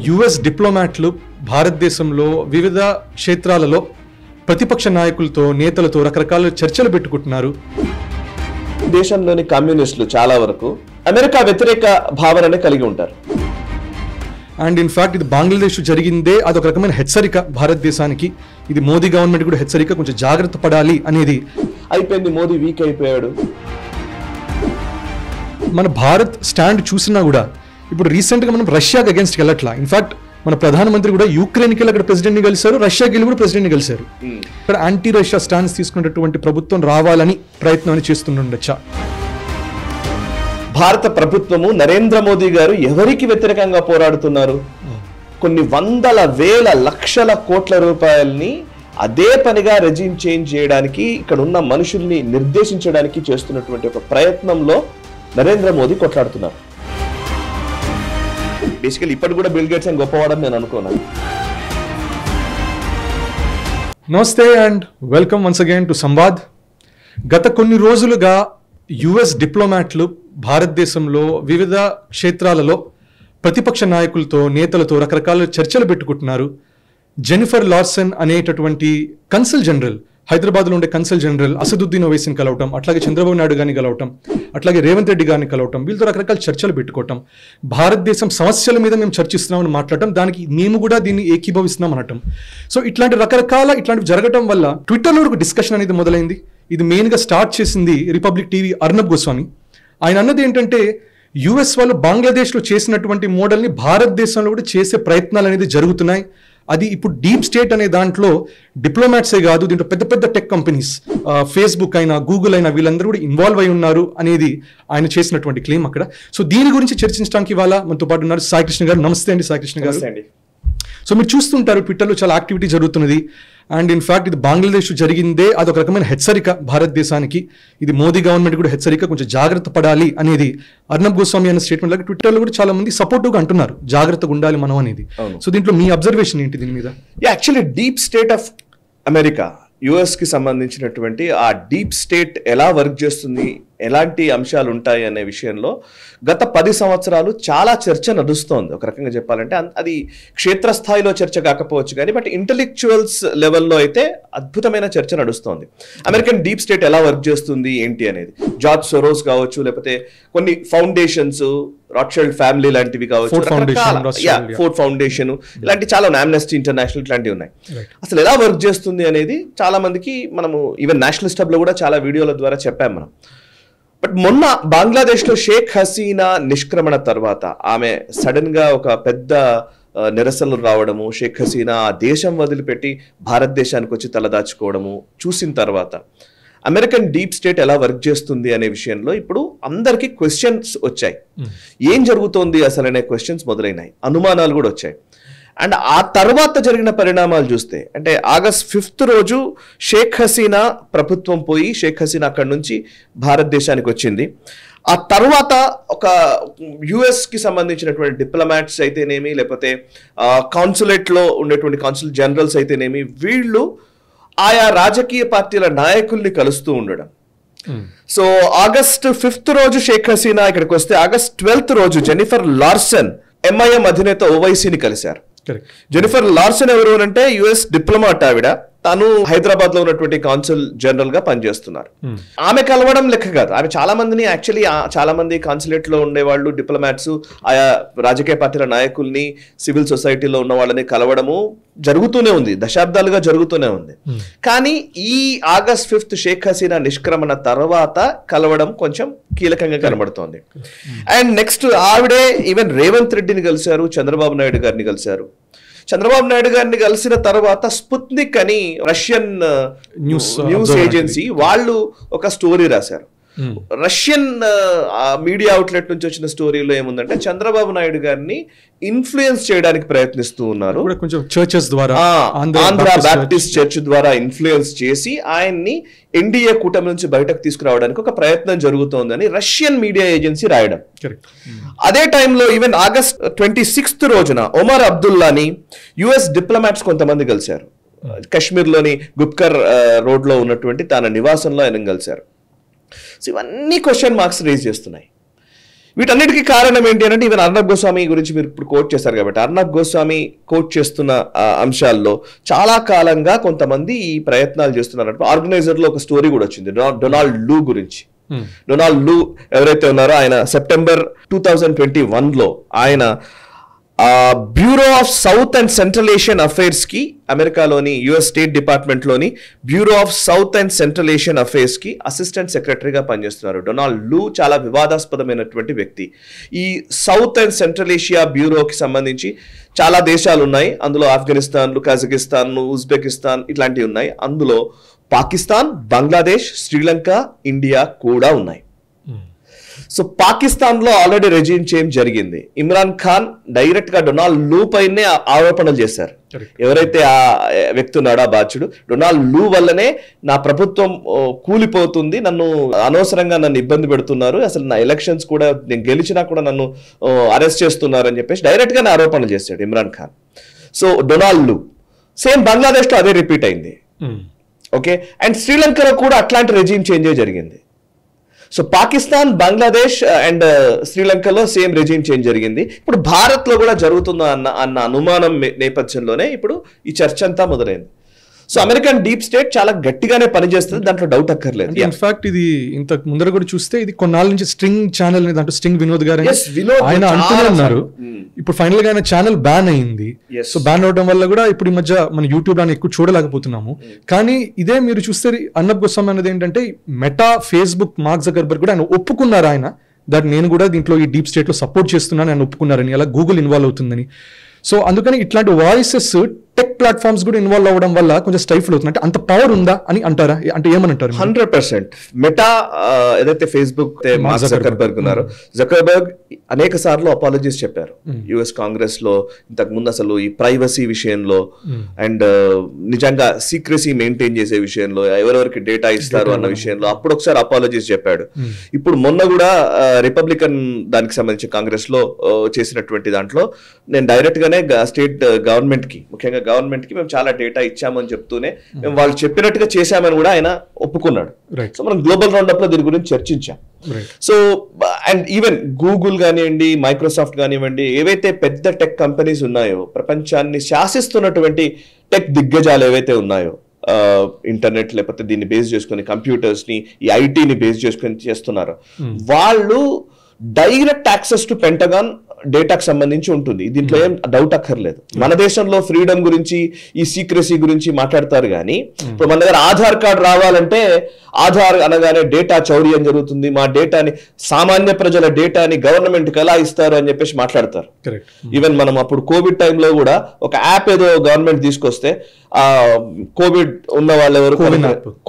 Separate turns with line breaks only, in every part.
US డిప్లొమాట్లు భారతదేశంలో వివిధ క్షేత్రాలలో ప్రతిపక్ష నాయకులతో నేతలతో రకరకాల చర్చలు పెట్టుకుంటున్నారు.
దేశంలోని కమ్యూనిస్టులు చాలా వరకు అమెరికా వ్యతిరేక భావననే కలిగి ఉంటారు.
అండ్ ఇన్ఫాక్ట్ ఇది బంగ్లాదేశ్ జరిగిందే అదొక రకమైన హెచ్చరిక భారతదేశానికి. ఇది మోదీ గవర్నమెంట్ కూడా హెచ్చరిక, కొంచెం జాగ్రత్త పడాలి అనేది.
అయిపోయింది, మోదీ వీక్ అయిపోయాడు.
మన భారత్ స్టాండ్ చూసినా కూడా ఇప్పుడు రీసెంట్గా మనం రష్యాకి అగేన్స్ట్కి వెళ్ళట్లా. ఇన్ఫాక్ట్ మన ప్రధానమంత్రి కూడా యూక్రెయిన్కి వెళ్ళి అక్కడ ప్రెసిడెంట్ని కలిశారు, రష్యాకి వెళ్ళి కూడా ప్రెసిడెంట్ని కలిశారు. ఇక్కడ యాంటీ రష్యా స్టాండ్స్ తీసుకున్నటువంటి ప్రభుత్వం రావాలని ప్రయత్నం చేస్తుండొచ్చా?
భారత ప్రభుత్వము నరేంద్ర మోదీ గారు ఎవరికి వ్యతిరేకంగా పోరాడుతున్నారు? కొన్ని వందల వేల లక్షల కోట్ల రూపాయల్ని అదే పనిగా రెజీమ్ చేంజ్ చేయడానికి, ఇక్కడ ఉన్న మనుషుల్ని నిర్దేశించడానికి చేస్తున్నటువంటి ఒక ప్రయత్నంలో నరేంద్ర మోదీ కొట్లాడుతున్నారు. బేసికలీ ఇప్పటి కూడా బిల్ గేట్స్ అని గొప్పవాడని నేను అనుకున్నాను.
నమస్తే and welcome once again to Samvad. గత కొన్ని రోజులుగా యుఎస్ డిప్లొమాట్లు భారతదేశంలో వివిధ క్షేత్రాలలో ప్రతిపక్ష నాయకులతో నేతలతో రకరకాల చర్చలు పెట్టుకుంటున్నారు. జెనిఫర్ లార్సన్ అనేటటువంటి కన్సల్ జనరల్, హైదరాబాద్లో ఉండే కన్సల్ జనరల్ అసదుద్దీన్ ఓవైసీని కలవటం, అట్లాగే చంద్రబాబు నాయుడు గారిని కలవటం, అట్లాగే రేవంత్ రెడ్డి గారిని కలవటం, వీళ్ళతో రకరకాల చర్చలు పెట్టుకోవటం, భారతదేశం సమస్యల మీద మేము చర్చిస్తున్నామని మాట్లాడటం, దానికి మేము కూడా దీన్ని ఏకీభవిస్తున్నాం అనటం. సో ఇట్లాంటివి జరగటం వల్ల ట్విట్టర్లో ఒక డిస్కషన్ అనేది మొదలైంది. ఇది మెయిన్గా స్టార్ట్ చేసింది రిపబ్లిక్ టీవీ అర్నబ్ గోస్వామి. ఆయన అన్నది ఏంటంటే, యుఎస్ వాళ్ళు బంగ్లాదేశ్లో చేసినటువంటి మోడల్ని భారతదేశంలో కూడా చేసే ప్రయత్నాలు అనేది జరుగుతున్నాయి. అది ఇప్పుడు డీప్ స్టేట్ అనే దాంట్లో డిప్లొమాట్సే కాదు, దీంట్లో పెద్ద పెద్ద టెక్ కంపెనీస్, ఫేస్బుక్ అయినా గూగుల్ అయినా వీళ్ళందరూ కూడా ఇన్వాల్వ్ అయి ఉన్నారు అనేది ఆయన చేసినటువంటి క్లెయిమ్ అక్కడ. సో దీని గురించి చర్చించడానికి ఇవాళ మనతో పాటు ఉన్నారు సాయి కృష్ణ గారు. నమస్తే అండి సాయి కృష్ణ గారు. సో మీరు చూస్తుంటారు ట్విట్టర్లో చాలా యాక్టివిటీ జరుగుతున్నది. అండ్ ఇన్ఫాక్ట్ ఇది బంగ్లాదేశ్ జరిగిందే అదొక రకమైన హెచ్చరిక భారతదేశానికి. ఇది మోదీ గవర్నమెంట్ కూడా హెచ్చరిక, కొంచెం జాగ్రత్త పడాలి అనేది అర్నబ్ గోస్వామి అనే స్టేట్మెంట్ లాగా ట్విట్టర్లో కూడా చాలా మంది సపోర్టివ్గా అంటున్నారు, జాగ్రత్తగా ఉండాలి మనం అనేది. సో దీంట్లో మీ అబ్జర్వేషన్ ఏంటి దీని మీద?
Actually deep state of America, US కి సంబంధించినటువంటి ఆ డీప్ స్టేట్ ఎలా వర్క్ చేస్తుంది, ఎలాంటి అంశాలు ఉంటాయి అనే విషయంలో గత 10 సంవత్సరాలు చాలా చర్చ నడుస్తోంది. ఒక రకంగా చెప్పాలంటే అది క్షేత్రస్థాయిలో చర్చ కాకపోవచ్చు కానీ, బట్ ఇంటెలెక్చువల్స్ లెవెల్లో అయితే అద్భుతమైన చర్చ నడుస్తోంది. అమెరికన్ డీప్ స్టేట్ ఎలా వర్క్ చేస్తుంది ఏంటి అనేది. జార్జ్ సోరోస్ కావచ్చు, లేకపోతే కొన్ని ఫౌండేషన్స్, రాట్షైల్డ్ ఫ్యామిలీ లాంటివి కావచ్చు, ఫోర్డ్ ఫౌండేషన్ ఇలాంటి చాలా, ఆమ్నెస్టీ ఇంటర్నేషనల్ ఇట్లాంటివి ఉన్నాయి. అసలు ఎలా వర్క్ చేస్తుంది అనేది చాలా మందికి మనము ఈవెన్ నేషనల్ స్టబ్లో కూడా చాలా వీడియోల ద్వారా చెప్పాం మనం. బట్ మొన్న బంగ్లాదేశ్లో షేక్ హసీనా నిష్క్రమణ తర్వాత ఆమె సడన్ గా ఒక పెద్ద నిరసనలు రావడము, షేక్ హసీనా ఆ దేశం వదిలిపెట్టి భారతదేశానికి వచ్చి తలదాచుకోవడము చూసిన తర్వాత అమెరికన్ డీప్ స్టేట్ ఎలా వర్క్ చేస్తుంది అనే విషయంలో ఇప్పుడు అందరికీ క్వశ్చన్స్ వచ్చాయి. ఏం జరుగుతోంది అసలు అనే క్వశ్చన్స్ మొదలైనాయి, అనుమానాలు కూడా వచ్చాయి. అండ్ ఆ తర్వాత జరిగిన పరిణామాలు చూస్తే, అంటే ఆగస్ట్ 5th రోజు షేక్ హసీనా ప్రభుత్వం పోయి, షేక్ హసీనా అక్కడి నుంచి భారతదేశానికి వచ్చింది. ఆ తర్వాత ఒక యుఎస్కి సంబంధించినటువంటి డిప్లొమాట్స్ అయితేనేమి, లేకపోతే కాన్సులేట్లో ఉండేటువంటి కాన్సుల్ జనరల్స్ అయితేనేమి, వీళ్ళు ఆయా రాజకీయ పార్టీల నాయకుల్ని కలుస్తూ ఉండడం. సో ఆగస్ట్ 5th రోజు షేక్ హసీనా ఇక్కడికి వస్తే, ఆగస్ట్ 12th రోజు జెనిఫర్ లార్సన్ ఎంఐఎం అధినేత ఓవైసీని కలిశారు. జెనిఫర్ లార్సన్ ఎవరు అంటే యుఎస్ డిప్లొమాట్. ఆవిడ తను హైదరాబాద్ లో ఉన్నటువంటి కాన్సుల్ జనరల్ గా పనిచేస్తున్నారు. ఆమె కలవడం లెక్క కాదు, ఆమె చాలా మందిని, యాక్చువల్లీ చాలా మంది కాన్సులేట్ లో ఉండేవాళ్ళు, డిప్లొమాట్స్, ఆయా రాజకీయ పార్టీల నాయకుల్ని, సివిల్ సొసైటీలో ఉన్న వాళ్ళని కలవడము జరుగుతూనే ఉంది, దశాబ్దాలుగా జరుగుతూనే ఉంది. కానీ ఈ ఆగస్ట్ 5th షేక్ హసీనా నిష్క్రమణ తర్వాత కలవడం కొంచెం కీలకంగా కనబడుతోంది. అండ్ నెక్స్ట్ ఆవిడే ఈవెన్ రేవంత్ రెడ్డిని కలిశారు, చంద్రబాబు నాయుడు గారిని కలిశారు. చంద్రబాబు నాయుడు గారిని కలిసిన తర్వాత స్పుత్నిక్ అని రష్యన్ న్యూస్ ఏజెన్సీ వాళ్ళు ఒక స్టోరీ రాశారు. రష్యన్ మీడియా అవుట్లెట్ నుంచి వచ్చిన స్టోరీలో ఏముందంటే, చంద్రబాబు నాయుడు గారిని ఇన్ఫ్లుయెన్స్ చేయడానికి ప్రయత్నిస్తూ ఉన్నారు.
కొంచెం చర్చెస్ ద్వారా,
ఆంధ్ర బాప్టిస్ట్ చర్చ్ ద్వారా ఇన్ఫ్లుయెన్స్ చేసి ఆయన్ని ఎన్డీఏ కూటమి నుంచి బయటకు తీసుకురావడానికి ఒక ప్రయత్నం జరుగుతోందని రష్యన్ మీడియా ఏజెన్సీ రాయడం. అదే టైంలో ఈవెన్ ఆగస్ట్ 26th రోజున ఒమర్ అబ్దుల్లాని యుఎస్ డిప్లొమాట్స్ కొంతమంది కలిశారు. కశ్మీర్లోని గుప్కర్ రోడ్లో ఉన్నటువంటి తన నివాసంలో ఆయన కలిశారు. సో ఇవన్నీ క్వశ్చన్ మార్క్స్ రేజ్ చేస్తున్నాయి. వీటన్నిటికీ కారణం ఏంటి అంటే ఈవెన్ అర్నబ్ గోస్వామి గురించి మీరు ఇప్పుడు కోట్ చేశారు కాబట్టి అర్నబ్ గోస్వామి కోట్ చేస్తున్న అంశాల్లో చాలా కాలంగా కొంతమంది ఈ ప్రయత్నాలు చేస్తున్నారంటే ఆర్గనైజర్ లో ఒక స్టోరీ కూడా వచ్చింది డొనాల్డ్ లూ గురించి. డొనాల్డ్ లూ ఎవరైతే ఉన్నారో ఆయన సెప్టెంబర్ 2021లో ఆయన bureau of south and central Asian affairs కి అమెరికాలోని యుఎస్ స్టేట్ డిపార్ట్మెంట్ లోని bureau of south and central Asian affairs కి అసిస్టెంట్ సెక్రటరీగా పనిచేస్తున్నారు. డొనాల్డ్ లూ చాలా వివాదాస్పదమైనటువంటి వ్యక్తి. ఈ సౌత్ అండ్ సెంట్రల్ ఏషియా బ్యూరోకి సంబంధించి చాలా దేశాలు ఉన్నాయి. అందులో ఆఫ్ఘనిస్తాన్, కజకిస్తాన్, ఉజ్బెకిస్తాన్ ఇట్లాంటివి ఉన్నాయి. అందులో పాకిస్తాన్, బంగ్లాదేశ్, శ్రీలంక, ఇండియా కూడా ఉన్నాయి. సో పాకిస్తాన్ లో ఆల్రెడీ రెజిమ్ చేంజ్ జరిగింది. ఇమ్రాన్ ఖాన్ డైరెక్ట్ గా డొనాల్డ్ లూ పైనే ఆరోపణలు చేశారు. ఎవరైతే ఆ వ్యక్తి ఉన్నాడో ఆ బాధ్యుడు, డొనాల్డ్ లూ వల్లనే నా ప్రభుత్వం కూలిపోతుంది, నన్ను అనవసరంగా నన్ను ఇబ్బంది పెడుతున్నారు, అసలు నా ఎలక్షన్స్ కూడా నేను గెలిచినా కూడా నన్ను అరెస్ట్ చేస్తున్నారు అని చెప్పేసి డైరెక్ట్ గానే ఆరోపణలు చేశాడు ఇమ్రాన్ ఖాన్. సో డొనాల్డ్ లూ సేమ్ బంగ్లాదేశ్ లో అదే రిపీట్ అయింది. ఓకే, అండ్ శ్రీలంకలో కూడా అట్లాంటి రెజిమ్ చేంజే జరిగింది. సో పాకిస్తాన్, బంగ్లాదేశ్ అండ్ శ్రీలంకలో సేమ్ రెజిమ్ చేంజ్ జరిగింది. ఇప్పుడు భారత్ లో కూడా జరుగుతుందా అన్న అనుమానం నేపథ్యంలోనే ఇప్పుడు ఈ చర్చ అంతా మొదలైంది. సో అమెరికన్ డీప్ స్టేట్ చాలా గట్టిగానే పనిచేస్తుంది, దాంట్లో డౌట్ అక్కర్లేదు.
ఇన్ఫాక్ట్ ఇది ఇంత ముందర కూడా చూస్తే ఇది కొన్నాళ్ళ నుంచి స్ట్రింగ్ ఛానల్ దాంట్లో స్ట్రింగ్ వినోద్ గారు ఆయన అంటూనే ఉన్నారు. ఇప్పుడు ఫైనల్ గా ఆయన ఛానల్ బ్యాన్ అయింది. సో బ్యాన్ అవడం వల్ల కూడా ఇప్పుడు ఈ మధ్య మన యూట్యూబ్ లో ఎక్కువ చూడలేకపోతున్నాము. కానీ ఇదే మీరు చూస్తే అర్నబ్ గోస్వామి అనేది ఏంటంటే మెటా, ఫేస్బుక్, మార్క్ జకర్బర్గ్ కూడా ఆయన ఒప్పుకున్నారు. ఆయన దాన్ని నేను కూడా దీంట్లో ఈ డీప్ స్టేట్ లో సపోర్ట్ చేస్తున్నాను ఆయన ఒప్పుకున్నారని, అలా గూగుల్ ఇన్వాల్వ్ అవుతుందని. సో అందుకని ఇట్లాంటి వాయిసెస్ టెక్ ప్లాట్ఫామ్స్ కూడా ఇన్వాల్వ్ అవ్వడం వల్ల కొంచెం స్టైఫుల్ అవుతుంది. అంటే అంత పవర్ ఉందా అని అంటారా? అంటే ఏమనంటారు?
100% మెటా ఏదైతే ఫేస్బుక్ మార్క్ జకర్బర్గ్ ఉన్నారో, జకర్బర్గ్ అనేక సార్లు అపాలజీస్ చెప్పారు యుఎస్ కాంగ్రెస్ లో ఇంతకు ముందు అసలు ఈ ప్రైవసీ విషయంలో అండ్ నిజంగా సీక్రెసీ మెయింటైన్ చేసే విషయంలో, ఎవరెవరికి డేటా ఇస్తారు అన్న విషయంలో అప్పుడు ఒకసారి అపాలజీస్ చెప్పాడు. ఇప్పుడు మొన్న కూడా రిపబ్లికన్ దానికి సంబంధించి కాంగ్రెస్ లో చేసినటువంటి దాంట్లో నేను డైరెక్ట్ గానే స్టేట్ గవర్నమెంట్ కి, ముఖ్యంగా గవర్నమెంట్ కి మేము చాలా డేటా ఇచ్చామని చెప్తూనే మేము వాళ్ళు చెప్పినట్టుగా చేశామని కూడా ఆయన ఒప్పుకున్నాడు. సో మనం గ్లోబల్ రౌండ్ అప్ లో దీని గురించి చర్చించాం. సో అండ్ ఈవెన్ గూగుల్ కానివ్వండి, మైక్రోసాఫ్ట్ కానివ్వండి, ఏవైతే పెద్ద టెక్ కంపెనీస్ ఉన్నాయో, ప్రపంచాన్ని శాసిస్తున్నటువంటి టెక్ దిగ్గజాలు ఏవైతే ఉన్నాయో, ఇంటర్నెట్ లేకపోతే దీన్ని బేస్ చేసుకుని కంప్యూటర్స్ ని, ఈ ఐటీని బేస్ చేసుకుని చేస్తున్నారు, వాళ్ళు డైరెక్ట్ యాక్సెస్ టు పెంటగాన్ డేటాకు సంబంధించి ఉంటుంది. దీంట్లో ఏం డౌట్ అక్కర్లేదు. మన దేశంలో ఫ్రీడమ్ గురించి, ఈ సీక్రెసీ గురించి మాట్లాడతారు కానీ ఇప్పుడు మన దగ్గర ఆధార్ కార్డు రావాలంటే ఆధార్ అనగానే డేటా చౌర్యం జరుగుతుంది, మా డేటాని, సామాన్య ప్రజల డేటాని గవర్నమెంట్కి ఎలా ఇస్తారు అని చెప్పేసి మాట్లాడతారు. ఈవెన్ మనం అప్పుడు కోవిడ్ టైంలో కూడా ఒక యాప్ ఏదో గవర్నమెంట్ తీసుకొస్తే, ఆ కోవిడ్ ఉన్న వాళ్ళు ఎవరు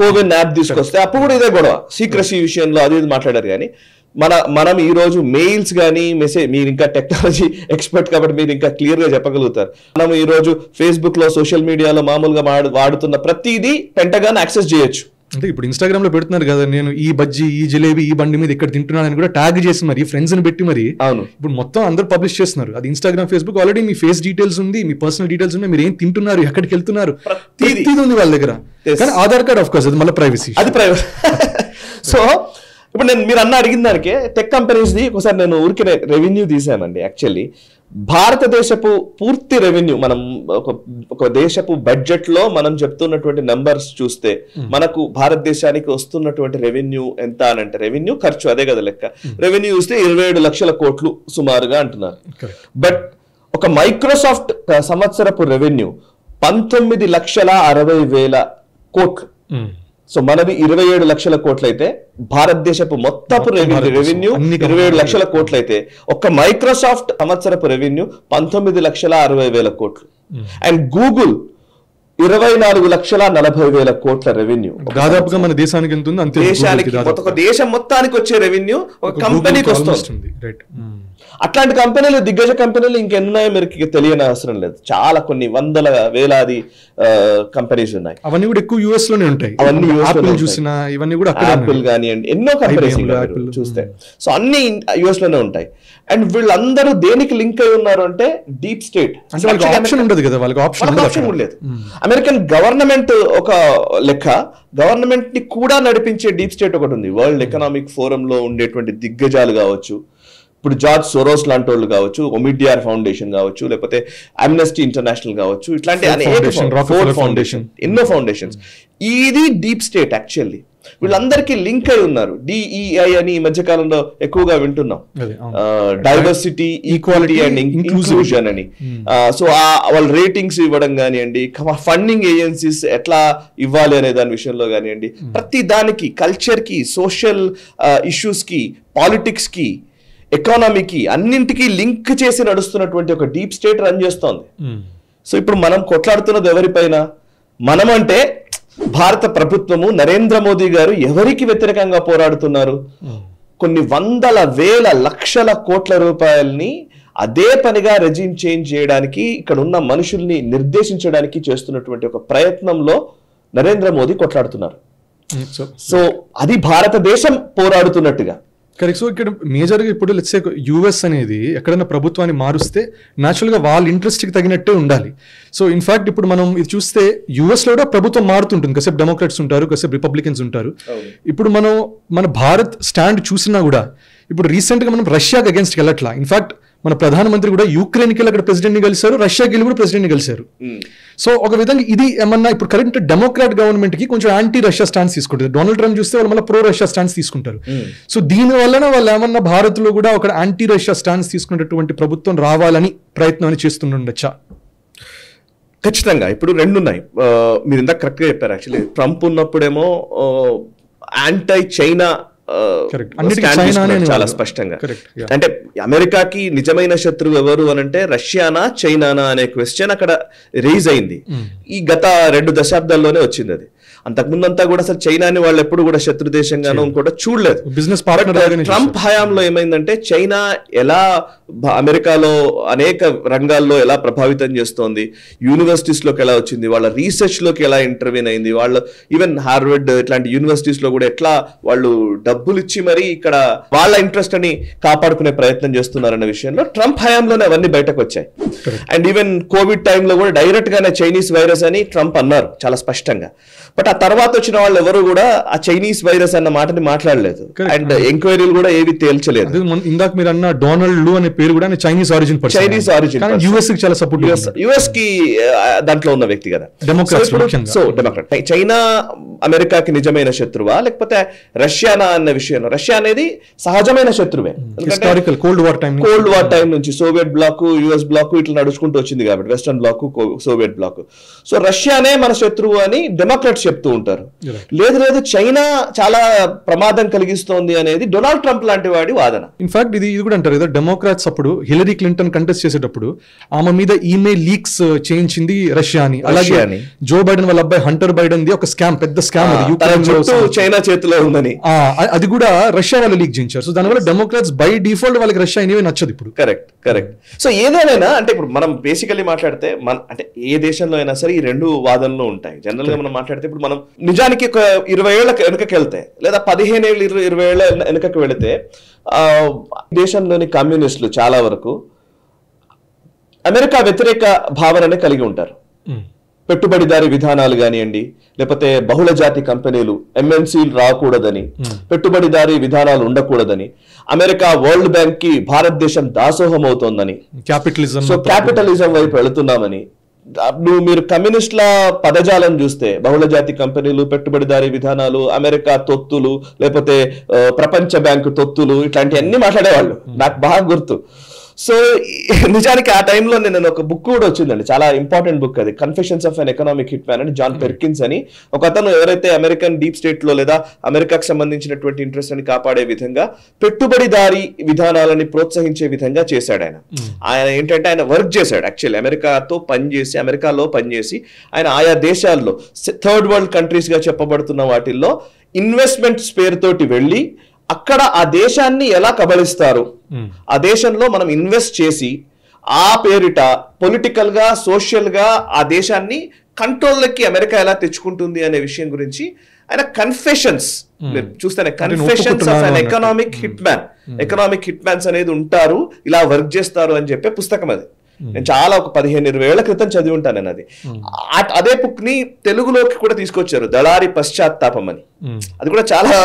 కోవిన్ యాప్ తీసుకొస్తే అప్పుడు కూడా ఇదే గొడవ, సీక్రెసీ విషయంలో అది ఇది మాట్లాడారు. కానీ మనం ఈ రోజు మెయిల్స్ కానీ మెసేజ్, మీరు ఇంకా టెక్నాలజీ ఎక్స్పర్ట్ కాబట్టి మీరు ఇంకా క్లియర్ గా చెప్పగలుగుతారు. మనం ఈ రోజు ఫేస్బుక్ లో, సోషల్ మీడియాలో మామూలుగా వాడుతున్న ప్రతిదీ పెంటగాన్ యాక్సెస్ చేయొచ్చు.
అంటే ఇప్పుడు ఇన్స్టాగ్రామ్ లో పెడుతున్నారు కదా, నేను ఈ బజ్జీ, ఈ జిలేబీ, ఈ బండి మీద ఇక్కడ తింటున్నాను కూడా ట్యాగ్ చేసి మరి ఫ్రెండ్స్ ని పెట్టి మరి ఇప్పుడు మొత్తం అందరూ పబ్లిష్ చేస్తున్నారు. అది ఇన్స్టాగ్రామ్, ఫేస్బుక్ ఆల్రెడీ మీ ఫేస్ డీటెయిల్స్ ఉంది, మీ పర్సనల్ డీటెయిల్స్ ఉన్నాయి, మీరు ఏం తింటున్నారు, ఎక్కడికి వెళ్తున్నారు, ప్రతిదీ ఉంది వాళ్ళ దగ్గర. కానీ ఆధార్ కార్డ్ ఆఫ్ కోర్స్ అది మళ్ళీ ప్రైవసీ,
అది ప్రైవసీ. సో ఇప్పుడు మీరు అడిగిన దానికే టెక్ కంపెనీస్ ది ఒకసారి నేను ఊరికి రెవెన్యూ తీసానండి. యాక్చువల్లీ భారతదేశపు పూర్తి రెవెన్యూ, మనం ఒక దేశపు బడ్జెట్ లో మనం చెప్తున్నటువంటి నంబర్స్ చూస్తే మనకు భారతదేశానికి వస్తున్నటువంటి రెవెన్యూ ఎంత అని అంటే, రెవెన్యూ ఖర్చు అదే కదా లెక్క, రెవెన్యూ చూస్తే 27 లక్షల కోట్లు సుమారుగా అంటున్నారు. బట్ ఒక మైక్రోసాఫ్ట్ సంవత్సరపు రెవెన్యూ 19,60,000 కోట్లు. సో మనది 27 లక్షల కోట్లయితే భారతదేశపు మొత్తపు రెవెన్యూ 27 లక్షల కోట్లయితే ఒక్క మైక్రోసాఫ్ట్ సంవత్సరపు రెవెన్యూ 19,60,000 కోట్లు. అండ్ గూగుల్ 24,40,000 కోట్ల రెవెన్యూ.
దాదాపుగా మన దేశానికి ఎంత ఉంది అంతే.
దేశానికి, ఒక దేశం మొత్తానికి వచ్చే రెవెన్యూ ఒక కంపెనీకి వస్తుంది. అట్లాంటి కంపెనీలు, దిగ్గజ కంపెనీలు ఇంకెన్నాయో మీరు తెలియని అవసరం లేదు. చాలా కొన్ని వందల వేలాది కంపెనీస్ ఉన్నాయి.
అవన్నీ కూడా ఎక్కువ యూఎస్ లోనే ఉంటాయి.
అవన్నీ
చూసినా ఇవన్నీ కూడా
యాపిల్ కానివ్వండి, ఎన్నో కంపెనీస్ చూస్తే సో అన్ని యుఎస్ లోనే ఉంటాయి. అండ్ వీళ్ళందరూ దేనికి లింక్ అయి ఉన్నారు అంటే డీప్ స్టేట్.
ఆప్షన్ ఉండదు కదా వాళ్ళకి, ఆప్షన్
లేదు. అమెరికన్ గవర్నమెంట్ ఒక లెక్క, గవర్నమెంట్ ని కూడా నడిపించే డీప్ స్టేట్ ఒకటి ఉంది. వరల్డ్ ఎకనామిక్ ఫోరం లో ఉండేటువంటి దిగ్గజాలు కావచ్చు, ఇప్పుడు జార్జ్ సోరోస్ లాంటి వాళ్ళు కావచ్చు, ఒమిడిఆర్ ఫౌండేషన్ కావచ్చు, లేకపోతే అమ్నెస్టీ ఇంటర్నేషనల్ కావచ్చు, ఇట్లాంటి ఫౌండేషన్, ఎన్నో ఫౌండేషన్స్. ఇది డీప్ స్టేట్ యాక్చువల్లీ. వీళ్ళందరికీ లింక్ అయి ఉన్నారు. DEI అని ఈ మధ్య కాలంలో ఎక్కువగా వింటున్నాం, డైవర్సిటీ, ఈక్వాలిటీ అండ్ ఇంక్లూజన్ అని. సో వాళ్ళ రేటింగ్స్ ఇవ్వడం కానివ్వండి, ఫండింగ్ ఏజెన్సీస్ ఎట్లా ఇవ్వాలి అనే దాని విషయంలో కానివ్వండి, ప్రతి దానికి, కల్చర్ కి, సోషల్ ఇష్యూస్ కి, పాలిటిక్స్ కి, ఎకానమీకి, అన్నింటికీ లింక్ చేసి నడుస్తున్నటువంటి ఒక డీప్ స్టేట్ రన్ చేస్తోంది. సో ఇప్పుడు మనం కొట్లాడుతున్నది ఎవరిపైన? మనం అంటే భారత ప్రభుత్వము, నరేంద్ర మోదీ గారు ఎవరికి వ్యతిరేకంగా పోరాడుతున్నారు? కొన్ని వందల వేల లక్షల కోట్ల రూపాయల్ని అదే పనిగా రెజిమ్ చేంజ్ చేయడానికి, ఇక్కడ ఉన్న మనుషుల్ని నిర్దేశించడానికి చేస్తున్నటువంటి ఒక ప్రయత్నంలో నరేంద్ర మోదీ కొట్లాడుతున్నారు. సో అది భారతదేశం పోరాడుతున్నట్టుగా.
కరెక్ట్. సో ఇక్కడ మేజర్గా ఇప్పుడు లెట్స్ సే యూఎస్ అనేది ఎక్కడైనా ప్రభుత్వాన్ని మారుస్తే న్యాచురల్గా వాళ్ళ ఇంట్రెస్ట్కి తగినట్టే ఉండాలి. సో ఇన్ఫాక్ట్ ఇప్పుడు మనం ఇది చూస్తే యూఎస్లో కూడా ప్రభుత్వం మారుతుంటుంది, కాసేపు డెమోక్రాట్స్ ఉంటారు, కాసేపు రిపబ్లికన్స్ ఉంటారు. ఇప్పుడు మనం మన భారత్ స్టాండ్ చూసినా కూడా ఇప్పుడు రీసెంట్గా మనం రష్యాకి అగేన్స్ట్కి వెళ్ళట్లా. ఇన్ఫాక్ట్ మన ప్రధానమంత్రి కూడా యూక్రెయిన్కి వెళ్ళి అక్కడ ప్రెసిడెంట్ని కలిశారు, రష్యాకి వెళ్ళి కూడా ప్రెసిడెంట్ని కలిశారు. సో ఒక విధంగా ఇది ఏమన్నా ఇప్పుడు కరెంట్ డెమోక్రాట్ గవర్నమెంట్ కి కొంచెం యాంటీ రష్యా స్టాన్స్ తీసుకుంటారు. డొనాల్డ్ ట్రంప్ చూస్తే వాళ్ళు మళ్ళీ ప్రో రష్యా స్టాన్స్ తీసుకుంటారు. సో దీని వలన వాళ్ళు ఏమన్నా భారత్ లో కూడా ఒక యాంటీ రష్యా స్టాన్స్ తీసుకునేటువంటి ప్రభుత్వం రావాలని ప్రయత్నం అని చేస్తుండొచ్చా?
ఖచ్చితంగా. ఇప్పుడు రెండు ఉన్నాయి. మీరు ఇందాక కరెక్ట్ గా చెప్పారు. యాక్చువల్లీ ట్రంప్ ఉన్నప్పుడేమో యాంటీ చైనా చాలా స్పష్టంగా, అంటే అమెరికాకి నిజమైన శత్రువు ఎవరు అని అంటే రష్యానా చైనానా అనే క్వశ్చన్ అక్కడ రేజ్ అయింది. ఈ గత 2 దశాబ్దాల్లోనే వచ్చింది అది. అంతకుముందంతా కూడా అసలు చైనాని వాళ్ళు ఎప్పుడు కూడా శత్రు దేశంగానో కూడా చూడలేదు.
Business partner.
ట్రంప్ హయాంలో ఏమైందంటే చైనా ఎలా అమెరికాలో అనేక రంగాల్లో ఎలా ప్రభావితం చేస్తోంది, యూనివర్సిటీస్ లోకి ఎలా వచ్చింది, వాళ్ళ రీసెర్చ్ లోకి ఎలా ఇంటర్వ్యూన్ అయింది, వాళ్ళు ఈవెన్ హార్వర్డ్ ఇట్లాంటి యూనివర్సిటీస్ లో కూడా ఎట్లా వాళ్ళు డబ్బులు ఇచ్చి మరి ఇక్కడ వాళ్ళ ఇంట్రెస్ట్ అని కాపాడుకునే ప్రయత్నం చేస్తున్నారన్న విషయంలో ట్రంప్ హయాంలోనే అవన్నీ బయటకు వచ్చాయి. అండ్ ఈవెన్ కోవిడ్ టైంలో కూడా డైరెక్ట్ గానే చైనీస్ వైరస్ అని ట్రంప్ అన్నారు చాలా స్పష్టంగా. బట్ ఆ తర్వాత వచ్చిన వాళ్ళు ఎవరు కూడా ఆ చైనీస్ వైరస్ అన్న మాటని మాట్లాడలేదు. అండ్ ఎంక్వైరీలు కూడా ఏవి తేల్చలేదు.
ఇందాక మీరు అన్న డొనాల్డ్ లూ అనే పేరు కూడా చైనీస్ ఆరిజిన్, యుఎస్ కి చాలా సపోర్ట్,
యుఎస్ కి దాంట్లో ఉన్న వ్యక్తి కదా,
డెమోక్రాట్.
So Democrat. చైనా అమెరికాకి నిజమైన శత్రువా లేకపోతే రష్యానా అన్న విషయంలో, రష్యా అనేది సహజమైన శత్రువే.
కోల్డ్
వార్ టైం నుంచి సోవియట్ బ్లాక్, యుఎస్ బ్లాక్ ఇట్లా నడుచుకుంటూ వచ్చింది కాబట్టి, western bloc, Soviet bloc. So రష్యానే మన శత్రువు అని డెమోక్రాట్స్ చెప్తూ ఉంటారు. లేదు చైనా చాలా ప్రమాదం కలిగిస్తోంది అనేది డొనాల్డ్ ట్రంప్ లాంటి వాడి వాదన.
ఇన్ఫాక్ట్ ఇది కూడా అంటారు కదా, డెమోక్రాట్స్ అప్పుడు హిలరీ క్లింటన్ కంటెస్ట్ చేసేటప్పుడు ఆమె మీద ఈమెయిల్ లీక్స్ చేయించింది రష్యా అని. అలాగే జో బైడెన్ వాళ్ళ అబ్బాయి హంటర్ బైడెన్ ది ఒక స్కామ్, పెద్ద స్కామ్,
చైనా చేతిలో ఉందని
అది కూడా రష్యా వాళ్ళు లీక్ చేయించారు. సో దానివల్ల డెమోక్రాట్స్ బై డిఫాల్ట్ వాళ్ళకి రష్యా అనేవి నచ్చదు ఇప్పుడు.
కరెక్ట్. సో ఏదైనా అంటే ఇప్పుడు మనం బేసికలీ మాట్లాడితే అంటే ఏ దేశంలో అయినా సరే ఈ రెండు వాదనలు ఉంటాయి. జనరల్ గా మనం మాట్లాడితే ఇప్పుడు మనం నిజానికి ఒక 20 ఏళ్ల వెనుకకి వెళ్తే లేదా 15 ఏళ్ళు 20 ఏళ్ల వెనుకకి వెళితే దేశంలోని కమ్యూనిస్టులు చాలా వరకు అమెరికా వ్యతిరేక భావననే కలిగి ఉంటారు. పెట్టుబడిదారీ విధానాలు కానివ్వండి, లేకపోతే బహుళ జాతి కంపెనీలు MNCలు రాకూడదని, పెట్టుబడిదారీ విధానాలు ఉండకూడదని, అమెరికా వరల్డ్ బ్యాంక్ కి భారతదేశం దాసోహం అవుతోందని, క్యాపిటలిజం వైపు వెళుతున్నామని. మీరు కమ్యూనిస్టుల పదజాలం చూస్తే బహుళ జాతి కంపెనీలు, పెట్టుబడిదారీ విధానాలు, అమెరికా తొత్తులు, లేకపోతే ప్రపంచ బ్యాంకు తొత్తులు, ఇట్లాంటివన్నీ మాట్లాడేవాళ్ళు. నాకు బాగా గుర్తు. సో నిజానికి ఆ టైంలో నేను ఒక బుక్ కూడా వచ్చిందండి, చాలా ఇంపార్టెంట్ బుక్ అది, confessions of an economic hit man అని, జాన్ పెర్కిన్స్ అని. ఒక అతను ఎవరైతే అమెరికన్ డీప్ స్టేట్ లో లేదా అమెరికాకు సంబంధించినటువంటి ఇంట్రెస్ట్ అని కాపాడే విధంగా పెట్టుబడిదారీ విధానాలని ప్రోత్సహించే విధంగా చేశాడు ఆయన ఏంటంటే ఆయన వర్క్ చేశాడు యాక్చువల్లీ అమెరికాలో పనిచేసి ఆయన ఆయా దేశాల్లో థర్డ్ వరల్డ్ కంట్రీస్ గా చెప్పబడుతున్న వాటిల్లో ఇన్వెస్ట్మెంట్స్ పేరుతోటి వెళ్ళి అక్కడ ఆ దేశాన్ని ఎలా కబళిస్తారు, ఆ దేశంలో మనం ఇన్వెస్ట్ చేసి ఆ పేరిట పొలిటికల్ గా, సోషల్ గా ఆ దేశాన్ని కంట్రోల్లోకి అమెరికా ఎలా తెచ్చుకుంటుంది అనే విషయం గురించి ఆయన కన్ఫెషన్స్ చూస్తేనే, confessions of an economic hit mans అనేది ఉంటారు, ఇలా వర్క్ చేస్తారు అని చెప్పే పుస్తకం అది. నేను చాలా ఒక 15-20 ఏళ్ల క్రితం చదివి ఉంటాను నేను అది. అదే బుక్ ని తెలుగులోకి కూడా తీసుకొచ్చారు, దళారి పశ్చాత్తాపం అని. అది కూడా చాలా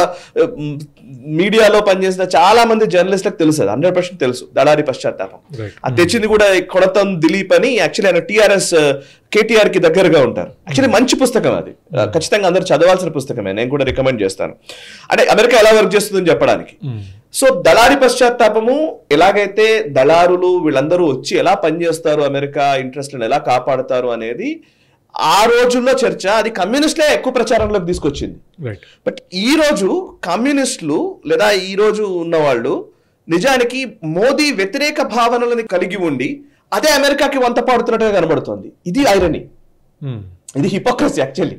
మీడియాలో పనిచేసిన చాలా మంది జర్నలిస్టులకు తెలుసు, 100% తెలుసు దళారి పశ్చాత్తాపం. అది తెచ్చింది కూడా కొడతం దిలీప్ అని. యాక్చువల్లీ ఆయన టిఆర్ఎస్ కేటీఆర్ కి దగ్గరగా ఉంటారు. యాక్చువల్లీ మంచి పుస్తకం అది, ఖచ్చితంగా అందరూ చదవాల్సిన పుస్తకమే, నేను కూడా రికమెండ్ చేస్తాను. అంటే అమెరికా ఎలా వర్క్ చేస్తుందని చెప్పడానికి. సో దళారి పశ్చాత్తాపము, ఎలాగైతే దళారులు వీళ్ళందరూ వచ్చి ఎలా పనిచేస్తారు, అమెరికా ఇంట్రెస్ట్లను ఎలా కాపాడుతారు అనేది ఆ రోజుల్లో చర్చ. అది కమ్యూనిస్టులే ఎక్కువ ప్రచారంలోకి తీసుకొచ్చింది. బట్ ఈ రోజు కమ్యూనిస్టులు లేదా ఈ రోజు ఉన్నవాళ్ళు నిజానికి మోదీ వ్యతిరేక భావనలను కలిగి ఉండి అదే అమెరికాకి వంత పాడుతున్నట్టుగా కనబడుతోంది. ఇది ఐరనీ, ఇది హిపోక్రసీ యాక్చువల్లీ.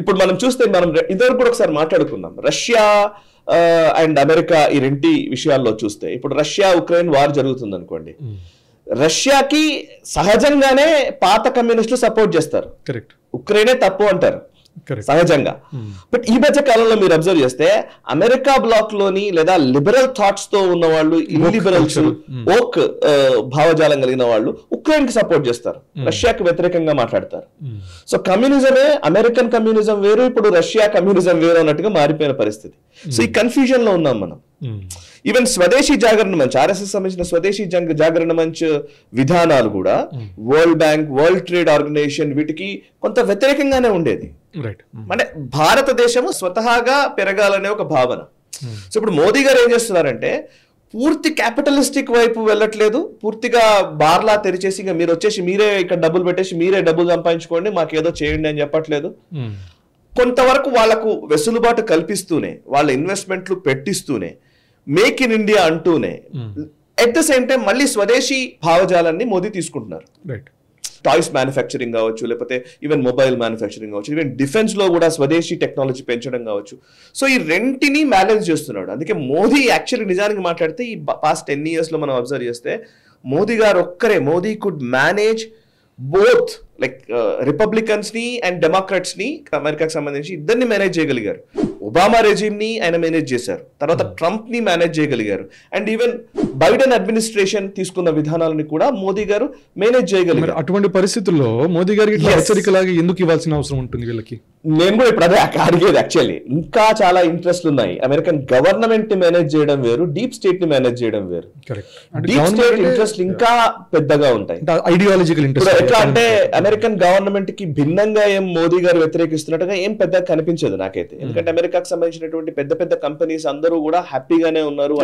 ఇప్పుడు మనం చూస్తే మనం ఇద్దరు కూడా ఒకసారి మాట్లాడుకుందాం. రష్యా అండ్ అమెరికా ఈ రెంటి విషయాల్లో చూస్తే, ఇప్పుడు రష్యా ఉక్రెయిన్ వార్ జరుగుతుంది అనుకోండి, రష్యాకి సహజంగానే పాత కమ్యూనిస్టులు సపోర్ట్ చేస్తారు, ఉక్రెయినే తప్పు అంటారు సహజంగా. బట్ ఈ మధ్య కాలంలో మీరు అబ్జర్వ్ చేస్తే అమెరికా బ్లాక్ లోని లేదా లిబరల్ థాట్స్ తో ఉన్న వాళ్ళు, ఇల్లిబరల్స్, ఓక్ భావజాలం కలిగిన వాళ్ళు ఉక్రెయిన్ కి సపోర్ట్ చేస్తారు, రష్యాకి వ్యతిరేకంగా మాట్లాడతారు. సో కమ్యూనిజమే, అమెరికన్ కమ్యూనిజం వేరు, ఇప్పుడు రష్యా కమ్యూనిజం వేరు అన్నట్టుగా మారిపోయిన పరిస్థితి. సో ఈ కన్ఫ్యూజన్ లో ఉన్నాం మనం. ఈవెన్ స్వదేశీ జాగరణ మంచ్, ఆర్ఎస్ఎస్ సంబంధించిన స్వదేశీ జాగరణ మంచ్ విధానాలు కూడా world bank, world trade organisation వీటికి కొంత వ్యతిరేకంగానే ఉండేది. అంటే భారతదేశము స్వతహాగా పెరగాలనే ఒక భావన. సో ఇప్పుడు మోదీ గారు ఏం చేస్తున్నారంటే పూర్తి క్యాపిటలిస్టిక్ వైపు వెళ్ళట్లేదు, పూర్తిగా బార్లా తెరిచేసి ఇక మీరు వచ్చేసి మీరే ఇక్కడ డబ్బులు పెట్టేసి మీరే డబ్బులు సంపాదించుకోండి, మాకేదో చేయండి అని చెప్పట్లేదు. కొంతవరకు వాళ్లకు వెసులుబాటు కల్పిస్తూనే, వాళ్ళ ఇన్వెస్ట్మెంట్లు పెట్టిస్తూనే, మేక్ ఇన్ ఇండియా అంటూనే, ఎట్ ద సేమ్ టైం మళ్ళీ స్వదేశీ భావజాలాన్ని మోదీ తీసుకుంటున్నారు. టాయ్స్ మ్యానుఫ్యాక్చరింగ్ కావచ్చు, లేకపోతే ఈవెన్ మొబైల్ మ్యానుఫ్యాక్చరింగ్ కావచ్చు, ఈవెన్ డిఫెన్స్ లో కూడా స్వదేశీ టెక్నాలజీ పెంచడం కావచ్చు. సో ఈ రెంటిని మేనేజ్ చేస్తున్నాడు. అందుకే మోదీ యాక్చువల్లీ నిజానికి మాట్లాడితే ఈ పాస్ట్ 10 years లో మనం అబ్జర్వ్ చేస్తే మోదీ గారు ఒక్కరే, Modi could manage both like Republicans ని అండ్ డెమోక్రాట్స్ ని, అమెరికాకి సంబంధించి ఇద్దరిని మేనేజ్ చేయగలిగారు. ఒబామా రెజిమ్ ని ఆయన మేనేజ్ చేశారు, తర్వాత ట్రంప్ ని మేనేజ్ చేయగలిగారు, అండ్ ఈవెన్ బైడెన్ అడ్మినిస్ట్రేషన్ తీసుకున్న విధానాలను కూడా మోదీ గారు మేనేజ్ చేయగలిగారు.
అటువంటి పరిస్థితుల్లో మోదీ గారికి హెచ్చరికలాగా ఎందుకు ఇవ్వాల్సిన అవసరం ఉంటుంది వీళ్ళకి?
నేను కూడా ఇప్పుడు అదే అడిగేది. యాక్చువల్లీ ఇంకా చాలా ఇంట్రెస్ట్లు ఉన్నాయి. అమెరికన్ గవర్నమెంట్ ని మేనేజ్ చేయడం వేరు, డీప్ స్టేట్ ని మేనేజ్ చేయడం వేరు. డీప్ స్టేట్ ఇంట్రెస్ట్ ఇంకా పెద్దగా ఉంటాయి,
ఐడియాలజికల్ ఇంట్రెస్ట్.
ఎట్లా అంటే అమెరికన్ గవర్నమెంట్ కి భిన్నంగా ఏం మోదీ గారు వ్యతిరేకిస్తున్నట్టుగా ఏం పెద్దగా కనిపించదు నాకైతే. ఎందుకంటే అమెరికాకు సంబంధించినటువంటి పెద్ద పెద్ద కంపెనీస్ అందరూ కూడా హ్యాపీగానే ఉన్నారు.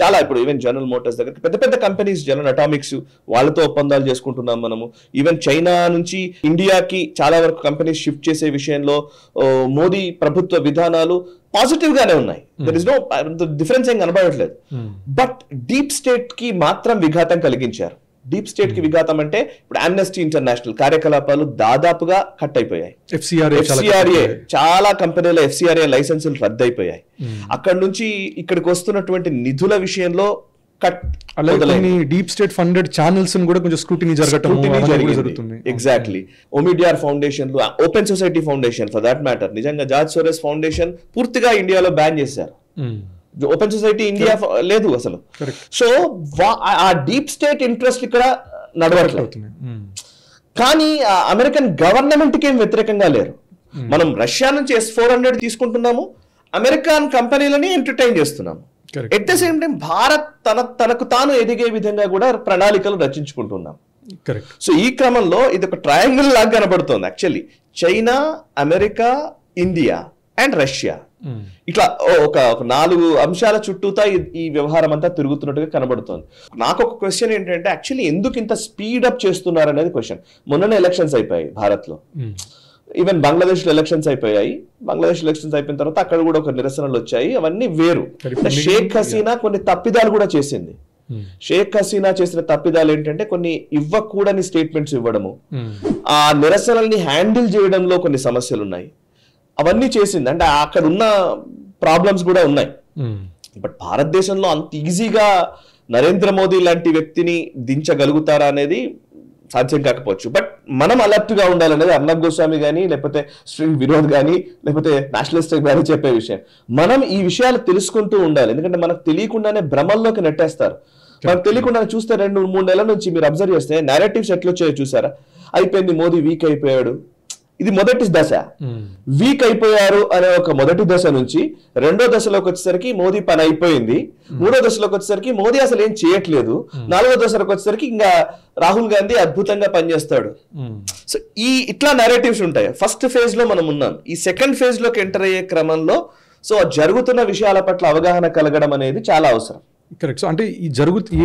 చాలా ఇప్పుడు ఈవెన్ జనరల్ మోటార్స్ దగ్గర పెద్ద పెద్ద కంపెనీస్, జనరల్ అటామిక్స్, వాళ్ళతో ఒప్పందాలు చేసుకుంటున్నాం మనము. ఈవెన్ చైనా నుంచి ఇండియాకి చాలా వరకు కంపెనీస్ షిఫ్ట్ చేసే విషయంలో మోదీ ప్రభుత్వ విధానాలు పాజిటివ్ గానే ఉన్నాయి. దర్ ఇస్ నో డిఫరెన్స్ ఏం కనబడట్లేదు. బట్ డీప్ స్టేట్ కి మాత్రం విఘాతం కలిగించారు. డీప్ స్టేట్ కి విఘాతం అంటే ఇప్పుడు ఆమ్నెస్టీ ఇంటర్నేషనల్ కార్యకలాపాలు దాదాపుగా కట్ అయిపోయాయి. ఎఫ్సిఆర్ఏ చాలా కంపెనీల ఎఫ్సిఆర్ఏ లైసెన్సులు రద్దయిపోయాయి. అక్కడ నుంచి ఇక్కడికి వస్తున్నటువంటి నిధుల విషయంలో cut.
Deep state funded channels కూడా కొంచెం స్క్రూటినీ జరుగుతుంది.
Exactly. Omidyar foundation, open society foundation for that matter, నిజంగా జార్జ్ సోరెస్ ఫౌండేషన్ పూర్తిగా ఇండియాలో బ్యాన్ చేశారు. ఓపెన్ సొసైటీ ఇండియా లేదు అసలు. సో ఆ డీప్ స్టేట్ ఇంట్రెస్ట్ ఇక్కడ నడవట్లేదు. కానీ అమెరికన్ గవర్నమెంట్ కి ఏం వ్యతిరేకంగా లేరు. మనం రష్యా నుంచి S-400 తీసుకుంటున్నాము, అమెరికన్ కంపెనీలని ఎంటర్టైన్ చేస్తున్నాము. At the same time Bharat తనకు తాను ఎదిగే విధంగా కూడా ప్రణాళికలు రచించుకుంటున్నాం. సో ఈ క్రమంలో ఇది ఒక ట్రయాంగిల్ లాగా కనబడుతోంది actually. China, America, India and Russia, ఇట్లా ఒక 4 అంశాల చుట్టూతా ఈ వ్యవహారం అంతా తిరుగుతున్నట్టుగా కనబడుతోంది. నాకు ఒక క్వశ్చన్ ఏంటంటే యాక్చువల్లీ ఎందుకు ఇంత స్పీడప్ చేస్తున్నారు అనేది క్వశ్చన్. మొన్ననే ఎలక్షన్స్ అయిపోయాయి భారత్ లో, ఈవెన్ బంగ్లాదేశ్ లో ఎలక్షన్స్ అయిపోయాయి. బంగ్లాదేశ్ ఎలక్షన్స్ అయిపోయిన తర్వాత అక్కడ కూడా ఒక నిరసనలు వచ్చాయి, అవన్నీ వేరు. షేక్ హసీనా కొన్ని తప్పిదాలు కూడా చేసింది. షేక్ హసీనా చేసిన తప్పిదాలు ఏంటంటే కొన్ని ఇవ్వకూడని స్టేట్మెంట్స్ ఇవ్వడము, ఆ నిరసనల్ని హ్యాండిల్ చేయడంలో కొన్ని సమస్యలు ఉన్నాయి, అవన్నీ చేసింది. అంటే అక్కడ ఉన్న ప్రాబ్లమ్స్ కూడా ఉన్నాయి. బట్ భారతదేశంలో అంత ఈజీగా నరేంద్ర మోదీ లాంటి వ్యక్తిని దించగలుగుతారా అనేది సాధ్యం కాకపోవచ్చు. బట్ మనం అలర్ట్ గా ఉండాలనేది అర్నబ్ గోస్వామి కానీ, లేకపోతే శ్రీ వినోద్ కానీ, లేకపోతే నేషనలిస్ట్ కానీ చెప్పే విషయం. మనం ఈ విషయాలు తెలుసుకుంటూ ఉండాలి. ఎందుకంటే మనకు తెలియకుండానే భ్రమల్లోకి నెట్టేస్తారు. మనకు తెలియకుండా చూస్తే 2-3 నెలల నుంచి మీరు అబ్జర్వ్ చేస్తే నేరేటివ్స్ ఎట్లా వచ్చాయో చూసారా? అయిపోయింది, మోదీ వీక్ అయిపోయాడు, ఇది మొదటి దశ. వీక్ అయిపోయారు అనే ఒక మొదటి దశ నుంచి రెండో దశలోకి వచ్చేసరికి మోదీ పని అయిపోయింది, మూడో దశలోకి వచ్చేసరికి మోదీ అసలు ఏం చేయట్లేదు, నాలుగో దశలోకి వచ్చేసరికి ఇంకా రాహుల్ గాంధీ అద్భుతంగా పనిచేస్తాడు. సో ఇట్లా నేరేటివ్స్ ఉంటాయి. ఫస్ట్ ఫేజ్ లో మనం ఉన్నాం. ఈ సెకండ్ ఫేజ్ లోకి ఎంటర్ అయ్యే క్రమంలో సో జరుగుతున్న విషయాల పట్ల అవగాహన కలగడం అనేది చాలా అవసరం.
కరెక్ట్. సో అంటే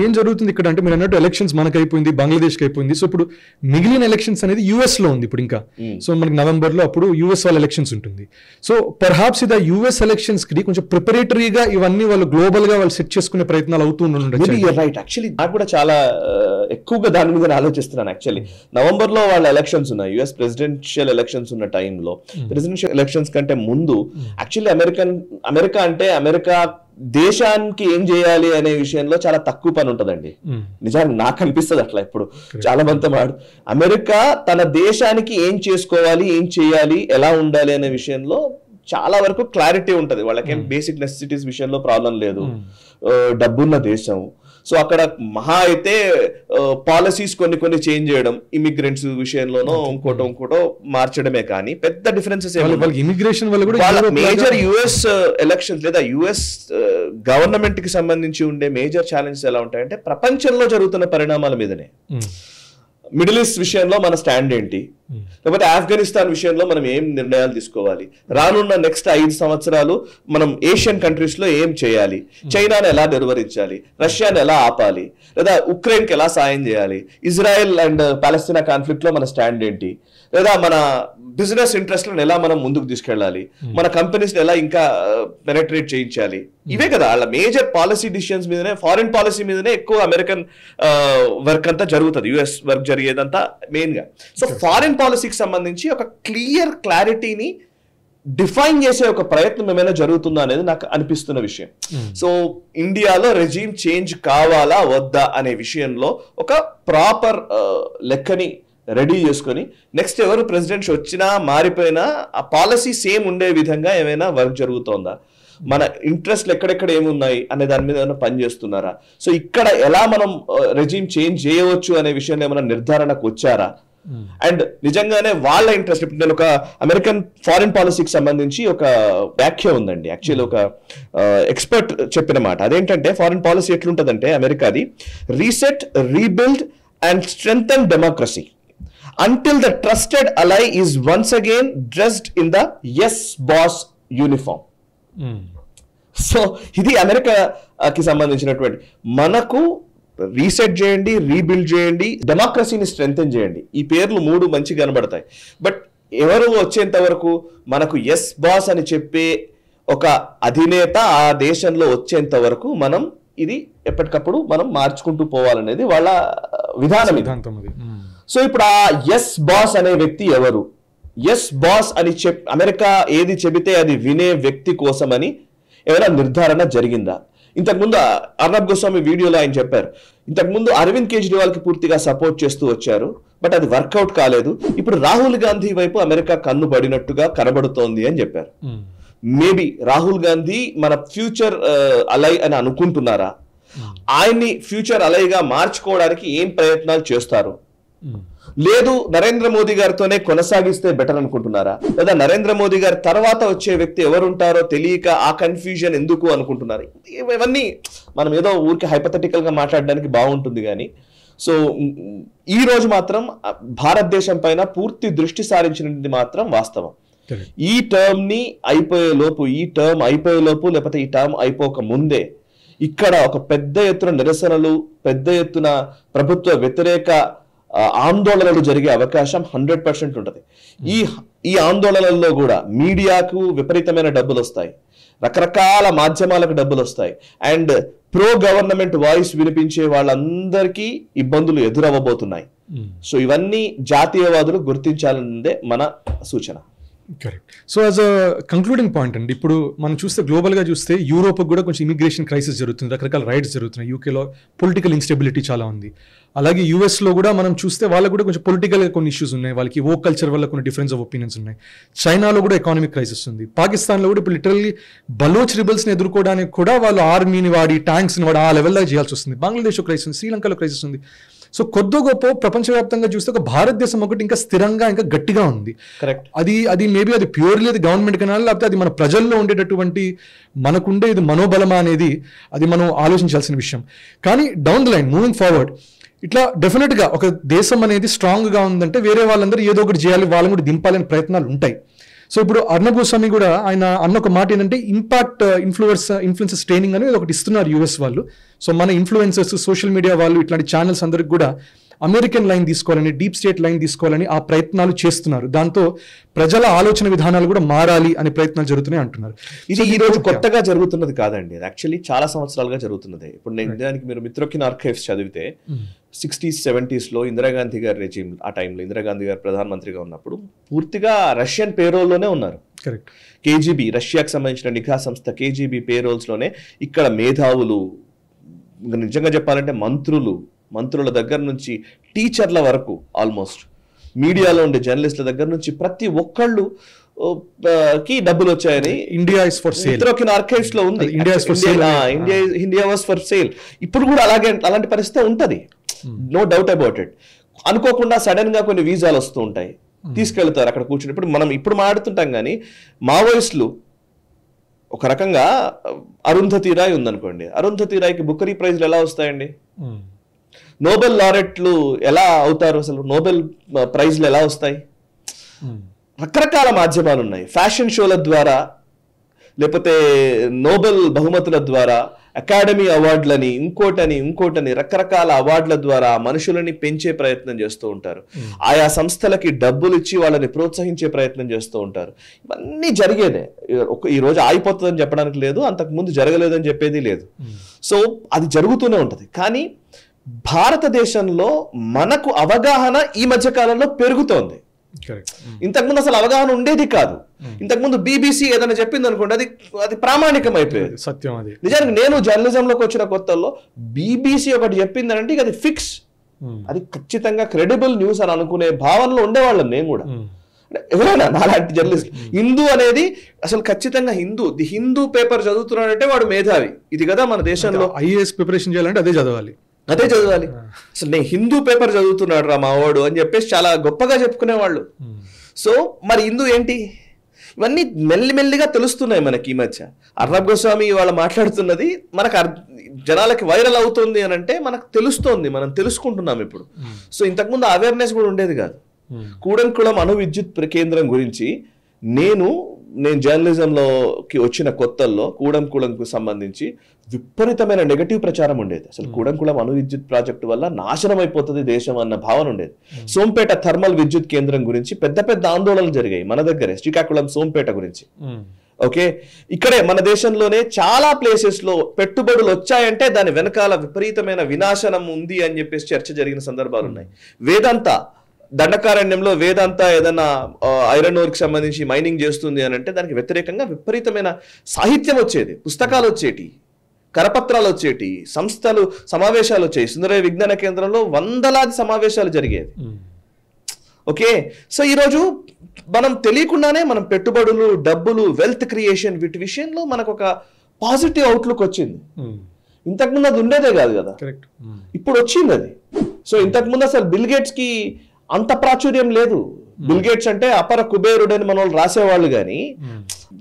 ఏం జరుగుతుంది ఇక్కడ అంటే మీరు అన్నట్టు ఎలక్షన్స్ మనకు అయిపోయింది, బంగ్లాదేశ్కి అయిపోయింది. సో ఇప్పుడు మిగిలిన ఎలక్షన్స్ అనేది యూఎస్ లో ఉంది ఇప్పుడు ఇంకా. సో మనకి నవంబర్ లో అప్పుడు యూఎస్ వాళ్ళ ఎలక్షన్స్ ఉంటుంది. సో పర్హాప్స్ ఇది యూఎస్ ఎలక్షన్స్ కి కొంచెం ప్రిపరేటరీగా ఇవన్నీ వాళ్ళు గ్లోబల్ గా వాళ్ళు సెట్ చేసుకునే ప్రయత్నాలు అవుతూ ఉండొచ్చు.
రైట్. యాక్చువల్లీ నాకు కూడా చాలా ఎక్కువగా దాని మీద ఆలోచిస్తున్నాను. యాక్చువల్లీ నవంబర్ లో వాళ్ళ ఎలక్షన్స్ ఉన్నాయి, యుఎస్ ప్రెసిడెన్షియల్ ఎలక్షన్స్ ఉన్న టైంలో. ప్రెసిడెన్షియల్ ఎలక్షన్స్ కంటే ముందు యాక్చువల్లీ అమెరికా అంటే అమెరికా దేశానికి ఏం చేయాలి అనే విషయంలో చాలా తక్కువ పని ఉంటదండి. నిజానికి నాకు అనిపిస్తుంది అట్లా. ఇప్పుడు చాలా మంది అమెరికా తన దేశానికి ఏం చేసుకోవాలి, ఏం చేయాలి, ఎలా ఉండాలి అనే విషయంలో చాలా వరకు క్లారిటీ ఉంటది. వాళ్ళకేం బేసిక్ నెసెసిటీస్ విషయంలో ప్రాబ్లం లేదు, డబ్బున్న దేశం. సో అక్కడ మహా అయితే పాలసీస్ కొన్ని చేంజ్ చేయడం, ఇమిగ్రెంట్స్ విషయంలోనో ఇంకోటో మార్చడమే కానీ పెద్ద డిఫరెన్సెస్
ఇమిగ్రేషన్ వల్ల కూడా
మేజర్ యుఎస్ ఎలక్షన్స్ లేదా యుఎస్ గవర్నమెంట్ కి సంబంధించి ఉండే మేజర్ ఛాలెంజెస్ ఎలా ఉంటాయంటే ప్రపంచంలో జరుగుతున్న పరిణామాల మీదనే. మిడిల్ ఈస్ట్ విషయంలో మన స్టాండ్ ఏంటి, లేకపోతే ఆఫ్ఘనిస్తాన్ విషయంలో మనం ఏం నిర్ణయాలు తీసుకోవాలి, రానున్న నెక్స్ట్ 5 సంవత్సరాలు మనం ఏషియన్ కంట్రీస్ లో ఏం చేయాలి, చైనాను ఎలా నిర్వహించాలి, రష్యాను ఎలా ఆపాలి, లేదా ఉక్రెయిన్ కి ఎలా సాయం చేయాలి, ఇజ్రాయెల్ అండ్ పాలస్తీనా కాన్ఫ్లిక్ట్ లో మన స్టాండ్ ఏంటి, లేదా మన బిజినెస్ ఇంట్రెస్ట్ ఎలా మనం ముందుకు తీసుకెళ్ళాలి, మన కంపెనీస్ ఎలా ఇంకా పెనట్రేట్ చేయించాలి. ఇవే కదా వాళ్ళ మేజర్ పాలసీ డిసిషన్స్ మీదనే, ఫారిన్ పాలసీ మీదనే ఎక్కువ అమెరికన్ వర్క్ అంతా జరుగుతుంది, యుఎస్ వర్క్ జరిగేదంతా మెయిన్ గా. సో ఫారిన్ పాలసీకి సంబంధించి ఒక క్లారిటీని డిఫైన్ చేసే ఒక ప్రయత్నం ఏమైనా జరుగుతుందా అనేది నాకు అనిపిస్తున్న విషయం. సో ఇండియాలో రెజీమ్ చేంజ్ కావాలా వద్దా అనే విషయంలో ఒక ప్రాపర్ లెక్కని రెడీ చేసుకొని నెక్స్ట్ ఎవరు ప్రెసిడెంట్స్ వచ్చినా మారిపోయినా ఆ పాలసీ సేమ్ ఉండే విధంగా ఏమైనా వర్క్ జరుగుతోందా, మన ఇంట్రెస్ట్లు ఎక్కడెక్కడ ఏమున్నాయి అనే దాని మీద ఏమైనా పని చేస్తున్నారా, సో ఇక్కడ ఎలా మనం రెజీమ్ చేంజ్ చేయవచ్చు అనే విషయంలో ఏమైనా నిర్ధారణకు వచ్చారా, అండ్ నిజంగానే వాళ్ళ ఇంట్రెస్ట్. ఇప్పుడు నేను ఒక అమెరికన్ ఫారిన్ పాలసీకి సంబంధించి ఒక వ్యాఖ్య ఉందండి, యాక్చువల్లీ ఒక ఎక్స్పర్ట్ చెప్పిన మాట. అదేంటంటే ఫారిన్ పాలసీ ఎట్లుంటదంటే అమెరికాది, reset, rebuild and strengthen democracy until the trusted ally is once again dressed in the yes boss uniform. So ఇది అమెరికాకి సంబంధించినటువంటి, మనకు రీసెట్ చేయండి, రీబిల్డ్ చేయండి, డెమోక్రసీని స్ట్రెంథెన్ చేయండి, ఈ పేర్లు 3 మంచిగా కనబడతాయి. బట్ ఎవరు వచ్చేంత వరకు మనకు ఎస్ బాస్ అని చెప్పే ఒక అధినేత ఆ దేశంలో వచ్చేంత వరకు మనం ఇది ఎప్పటికప్పుడు మనం మార్చుకుంటూ పోవాలనేది వాళ్ళ విధానం. సో ఇప్పుడు ఆ ఎస్ బాస్ అనే వ్యక్తి ఎవరు, ఎస్ బాస్ అని అమెరికా ఏది చెబితే అది వినే వ్యక్తి కోసమని ఏమైనా నిర్ధారణ జరిగిందా? ఇంతకుముందు అర్నబ్ గోస్వామి వీడియోలో ఆయన చెప్పారు, ఇంతకుముందు అరవింద్ కేజ్రీవాల్ కి పూర్తిగా సపోర్ట్ చేస్తూ వచ్చారు, బట్ అది వర్కౌట్ కాలేదు. ఇప్పుడు రాహుల్ గాంధీ వైపు అమెరికా కన్ను పడినట్టుగా కనబడుతోంది అని చెప్పారు. మేబీ రాహుల్ గాంధీ మన ఫ్యూచర్ అలై అని అనుకుంటున్నారా, ఆయన్ని ఫ్యూచర్ అలైగా మార్చుకోవడానికి ఏం ప్రయత్నాలు చేస్తారు, లేదు నరేంద్ర మోదీ గారితోనే కొనసాగిస్తే బెటర్ అనుకుంటున్నారా, లేదా నరేంద్ర మోదీ గారి తర్వాత వచ్చే వ్యక్తి ఎవరుంటారో తెలియక ఆ కన్ఫ్యూజన్ ఎందుకు అనుకుంటున్నారు? ఇవన్నీ మనం ఏదో ఊరికి హైపోథెటికల్ గా మాట్లాడడానికి బాగుంటుంది కానీ, సో ఈ రోజు మాత్రం భారతదేశం పైన పూర్తి దృష్టి సారించినది మాత్రం వాస్తవం. ఈ టర్మ్ అయిపోయే లోపు లేకపోతే ఈ టర్మ్ అయిపోక ముందే ఇక్కడ ఒక పెద్ద ఎత్తున నిరసనలు, పెద్ద ఎత్తున ప్రభుత్వ వ్యతిరేక ఆందోళనలు జరిగే అవకాశం 100% ఉంటుంది. ఈ ఆందోళనల్లో కూడా మీడియాకు విపరీతమైన డబ్బులు వస్తాయి, రకరకాల మాధ్యమాలకు డబ్బులు వస్తాయి, అండ్ ప్రో గవర్నమెంట్ వాయిస్ వినిపించే వాళ్ళందరికీ ఇబ్బందులు ఎదురవ్వబోతున్నాయి. సో ఇవన్నీ జాతీయవాదులు గుర్తించాలన్నదే మన సూచన.
Correct. So as a concluding point అండి, ఇప్పుడు మనం చూస్తే గ్లోబల్గా చూస్తే యూరోప్ కూడా కొంచెం ఇమిగ్రేషన్ క్రైసిస్ జరుగుతుంది, రకరకాల రైట్స్ జరుగుతున్నాయి, యూకేలో పొలిటికల్ ఇన్స్టెబిలిటీ చాలా ఉంది. అలాగే US లో కూడా మనం చూస్తే వాళ్ళకి కూడా కొంచెం పొలిటికల్గా కొన్ని ఇష్యూస్ ఉన్నాయి, వాళ్ళకి ఓ కల్చర్ వల్ల కొన్ని డిఫరెన్స్ ఆఫ్ ఒపీనియన్స్ ఉన్నాయి. చైనాలో కూడా ఎకానమిక్ క్రైసిస్ ఉంది. పాకిస్తాన్లో కూడా ఇప్పుడు లిటరల్లీ బలోచ్ రిబల్స్ని ఎదుర్కోవడానికి కూడా వాళ్ళు ఆర్మీని వాడి ట్యాంక్స్ని వాడి ఆ లెవెల్లో చేయాల్సి వస్తుంది. బంగ్లాదేశ్లో క్రైసిస్ ఉంది, శ్రీలంకలో క్రైసిస్ ఉంది. సో కొద్ది గొప్ప ప్రపంచవ్యాప్తంగా చూస్తే ఒక భారతదేశం ఒకటి ఇంకా స్థిరంగా ఇంకా గట్టిగా ఉంది.
కరెక్ట్.
అది మేబీ అది ప్యూర్లీ అది గవర్నమెంట్ కనాలి, లేకపోతే అది మన ప్రజల్లో ఉండేటటువంటి మనకుండే ఇది మనోబలమా అనేది అది మనం ఆలోచించాల్సిన విషయం. కానీ down the line moving forward ఇట్లా డెఫినెట్గా ఒక దేశం అనేది స్ట్రాంగ్గా ఉందంటే వేరే వాళ్ళందరూ ఏదో ఒకటి చేయాలి, వాళ్ళని కూడా దింపాలని ప్రయత్నాలు ఉంటాయి. సో ఇప్పుడు అర్నబ్ గోస్వామి కూడా ఆయన అన్న ఒక మాట ఏంటంటే ఇంపాక్ట్ ఇన్ఫ్లుయెన్సెస్ ట్రైనింగ్ అనేది ఒకటి ఇస్తున్నారు US వాళ్ళు. సో మన ఇన్ఫ్లుయెన్సర్స్ సోషల్ మీడియా వాళ్ళు ఇట్లాంటి ఛానల్స్ అందరికి కూడా అమెరికన్ లైన్ తీసుకోవాలని, డీప్ స్టేట్ లైన్ తీసుకోవాలని ఆ ప్రయత్నాలు చేస్తున్నారు. దాంతో ప్రజల ఆలోచన విధానాలు కూడా మారాలి అనే ప్రయత్నాలు జరుగుతున్నాయి అంటున్నారు.
ఇది ఈ రోజు కొత్తగా జరుగుతున్నది కాదండి, యాక్చువల్లీ చాలా సంవత్సరాలుగా జరుగుతున్నది. ఇప్పుడు నేను దానికి మీరు మిత్రోకిన్ ఆర్కైవ్స్ చదివితే 60s 70s లో ఇందిరాగాంధీ గారి రెజీమ్, ఆ టైంలో ఇందిరాగాంధీ గారు ప్రధానమంత్రిగా ఉన్నప్పుడు పూర్తిగా రష్యన్ పేరోల్లోనే ఉన్నారు.
కరెక్ట్.
KGB రష్యాకు సంబంధించిన నిఘా సంస్థ KGB పేరోల్స్ లోనే ఇక్కడ మేధావులు, నిజంగా చెప్పాలంటే మంత్రుల దగ్గర నుంచి టీచర్ల వరకు, ఆల్మోస్ట్ మీడియాలో ఉండే జర్నలిస్టుల దగ్గర నుంచి ప్రతి ఒక్కళ్ళు కి డబ్బులు వచ్చాయని
India is for sale
Mitrokhin archives లో ఉంది. India was for sale. ఇప్పుడు కూడా అలాంటి పరిస్థితి ఉంటది, నో డౌట్ అబౌట్ ఇట్. అనుకోకుండా సడన్ గా కొన్ని వీసాలు వస్తూ ఉంటాయి, తీసుకెళ్తారు అక్కడ కూర్చుని. ఇప్పుడు మాట్లాడుతుంటాం కానీ మావోయిస్టులు ఒక రకంగా అరుంధతి రాయ్ ఉందనుకోండి, అరుంధతి రాయ్కి బుకరీ ప్రైజ్లు ఎలా వస్తాయండి? నోబెల్ లారెట్లు ఎలా అవుతారు? అసలు నోబెల్ ప్రైజ్లు ఎలా వస్తాయి? రకరకాల మాధ్యమాలు ఉన్నాయి, ఫ్యాషన్ షోల ద్వారా, లేకపోతే నోబెల్ బహుమతుల ద్వారా, అకాడమీ అవార్డులని, ఇంకోటని రకరకాల అవార్డుల ద్వారా మనుషులని పెంచే ప్రయత్నం చేస్తూ ఉంటారు. ఆయా సంస్థలకి డబ్బులు ఇచ్చి వాళ్ళని ప్రోత్సహించే ప్రయత్నం చేస్తూ ఉంటారు. ఇవన్నీ జరిగేదే. ఈ రోజు ఆగిపోతుందని చెప్పడానికి లేదు, అంతకు ముందు జరగలేదని చెప్పేది లేదు. సో అది జరుగుతూనే ఉంటది. కానీ భారతదేశంలో మనకు అవగాహన ఈ మధ్య కాలంలో పెరుగుతోంది. ఇంతకుముందు అసలు అవగాహన ఉండేది కాదు. ఇంతకుముందు BBC ఏదైనా చెప్పింది అనుకోండి, అది ప్రామాణికం అయిపోయేది, సత్యం. అది నిజానికి నేను జర్నలిజంలోకి వచ్చిన కొత్తల్లో BBC ఒకటి చెప్పింది అంటే అది ఫిక్స్, అది ఖచ్చితంగా క్రెడిబుల్ న్యూస్ అని అనుకునే భావనలో ఉండేవాళ్ళం మేము కూడా. ఎవరైనా నాలాంటి జర్నలిస్ట్ హిందూ అనేది అసలు ఖచ్చితంగా ది హిందూ పేపర్ చదువుతున్నాడంటే వాడు మేధావి. ఇది కదా మన దేశంలో
IAS ప్రిపరేషన్ చేయాలంటే అదే చదవాలి.
అసలు నేను హిందూ పేపర్ చదువుతున్నాడు రా మావాడు అని చెప్పేసి చాలా గొప్పగా చెప్పుకునేవాళ్ళు. సో మరి హిందూ ఏంటి? ఇవన్నీ మెల్లిమెల్లిగా తెలుస్తున్నాయి మనకి ఈ మధ్య. అర్నబ్ గోస్వామి ఇవాళ మాట్లాడుతున్నది మనకు జనాలకి వైరల్ అవుతుంది అని అంటే మనకు తెలుస్తోంది, మనం తెలుసుకుంటున్నాం ఇప్పుడు. సో ఇంతకుముందు అవేర్నెస్ కూడా ఉండేది కాదు. కూడంకుళం అణు విద్యుత్ కేంద్రం గురించి నేను జర్నలిజంలోకి వచ్చిన కొత్తల్లో కూడంకుళంకు సంబంధించి విపరీతమైన నెగటివ్ ప్రచారం ఉండేది. అసలు కూడంకుళం అణు విద్యుత్ ప్రాజెక్టు వల్ల నాశనం అయిపోతుంది దేశం అన్న భావన ఉండేది. సోంపేట థర్మల్ విద్యుత్ కేంద్రం గురించి పెద్ద ఆందోళనలు జరిగాయి మన దగ్గరే, శ్రీకాకుళం సోంపేట గురించి. ఓకే, ఇక్కడే మన దేశంలోనే చాలా ప్లేసెస్ లో పెట్టుబడులు వచ్చాయంటే దాని వెనకాల విపరీతమైన వినాశనం ఉంది అని చెప్పేసి చర్చ జరిగిన సందర్భాలు ఉన్నాయి. వేదాంత దండకారణ్యంలో వేదాంత ఏదైనా ఐరన్ ఓర్ కి సంబంధించి మైనింగ్ చేస్తుంది అని అంటే దానికి వ్యతిరేకంగా విపరీతమైన సాహిత్యం వచ్చేది, పుస్తకాలు వచ్చేటి, కరపత్రాలు వచ్చేటి, సంస్థలు సమావేశాలు వచ్చాయి. సుందరయ్య విజ్ఞాన కేంద్రంలో వందలాది సమావేశాలు జరిగేది. ఓకే, సో ఈరోజు మనం తెలియకుండానే మనం పెట్టుబడులు, డబ్బులు, వెల్త్ క్రియేషన్ వీటి విషయంలో మనకు ఒక పాజిటివ్ అవుట్లుక్ వచ్చింది. ఇంతకుముందు అది ఉండేదే కాదు కదా, ఇప్పుడు వచ్చింది అది. సో ఇంతకుముందు అసలు బిల్ గేట్స్ కి అంత ప్రాచుర్యం లేదు. బిల్ గేట్స్ అంటే అపర కుబేరుడు అని మన వాళ్ళు రాసేవాళ్ళు, కానీ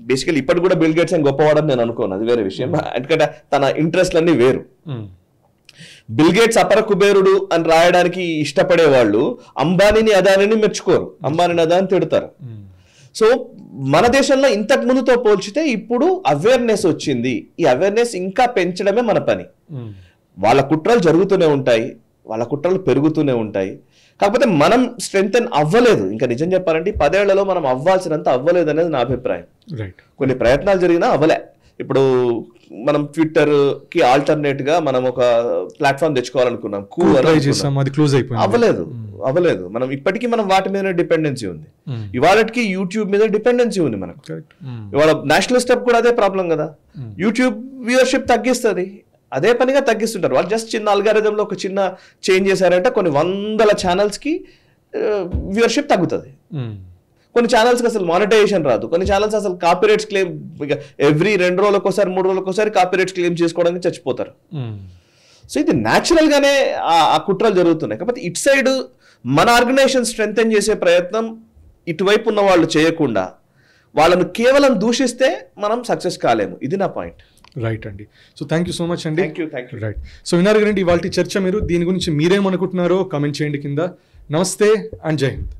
బేసికలీ ఇప్పటి కూడా బిల్ గేట్స్ అని గొప్పవాడని నేను అనుకోను, అది వేరే విషయం. ఎందుకంటే తన ఇంట్రెస్ట్లన్నీ వేరు. బిల్ గేట్స్ అపర కుబేరుడు అని రాయడానికి ఇష్టపడే వాళ్ళు అంబానీని అదానిని మెచ్చుకోరు, అంబానీని అదాని తిడతారు. సో మన దేశంలో ఇంతకు ముందుతో పోల్చితే ఇప్పుడు అవేర్నెస్ వచ్చింది. ఈ అవేర్నెస్ ఇంకా పెంచడమే మన పని. వాళ్ళ కుట్రలు జరుగుతూనే ఉంటాయి, వాళ్ళ కుట్రలు పెరుగుతూనే ఉంటాయి. కాకపోతే మనం స్ట్రెంగ్తెన్ అవ్వలేదు. ఇంకా నిజం చెప్పాలంటే 10 ఏళ్లలో మనం అవ్వాల్సినంత అవ్వలేదు అనేది నా అభిప్రాయం. కొన్ని ప్రయత్నాలు జరిగినా అవ్వలే. ఇప్పుడు మనం ట్విట్టర్ కి ఆల్టర్నేట్ గా మనం ఒక ప్లాట్ఫామ్ తెచ్చుకోవాలనుకున్నాం, అవ్వలేదు. మనం ఇప్పటికీ మనం వాటి మీద డిపెండెన్సీ ఉంది. ఇవాళకి యూట్యూబ్ మీద డిపెండెన్సీ ఉంది మనకు. ఇవాళ నేషనల్ స్టెప్ కూడా అదే ప్రాబ్లం కదా. యూట్యూబ్ వ్యూవర్షిప్ తగ్గిస్తుంది, అదే పనిగా తగ్గిస్తుంటారు. వాళ్ళు జస్ట్ చిన్న అల్గారిథంలో ఒక చిన్న చేంజ్ చేశారంటే కొన్ని వందల ఛానల్స్కి వ్యూవర్షిప్ తగ్గుతుంది. కొన్ని ఛానల్స్కి అసలు మానిటైజేషన్ రాదు. కొన్ని ఛానల్స్ అసలు కాపీరైట్స్ క్లెయిమ్ ఎవ్రీ 2 రోజులకోసారి 3 రోజులకోసారి కాపీరైట్స్ క్లెయిమ్ చేసుకోవడానికి చచ్చిపోతారు. సో ఇది న్యాచురల్గానే ఆ కుట్రలు జరుగుతున్నాయి. కాకపోతే ఇటు సైడ్ మన ఆర్గనైజేషన్ స్ట్రెంగ్తెన్ చేసే ప్రయత్నం ఇటువైపు ఉన్న వాళ్ళు చేయకుండా వాళ్ళను కేవలం దూషిస్తే మనం సక్సెస్ కాలేము. ఇది నా పాయింట్.
రైట్ అండి. So thank you so much అండి.
Thank you.
రైట్. సో విన్నారు కదండి ఇవాళ చర్చ. మీరు దీని గురించి మీరేమనుకుంటున్నారో కామెంట్ చేయండి కింద. నమస్తే అండ్ జై హింద్.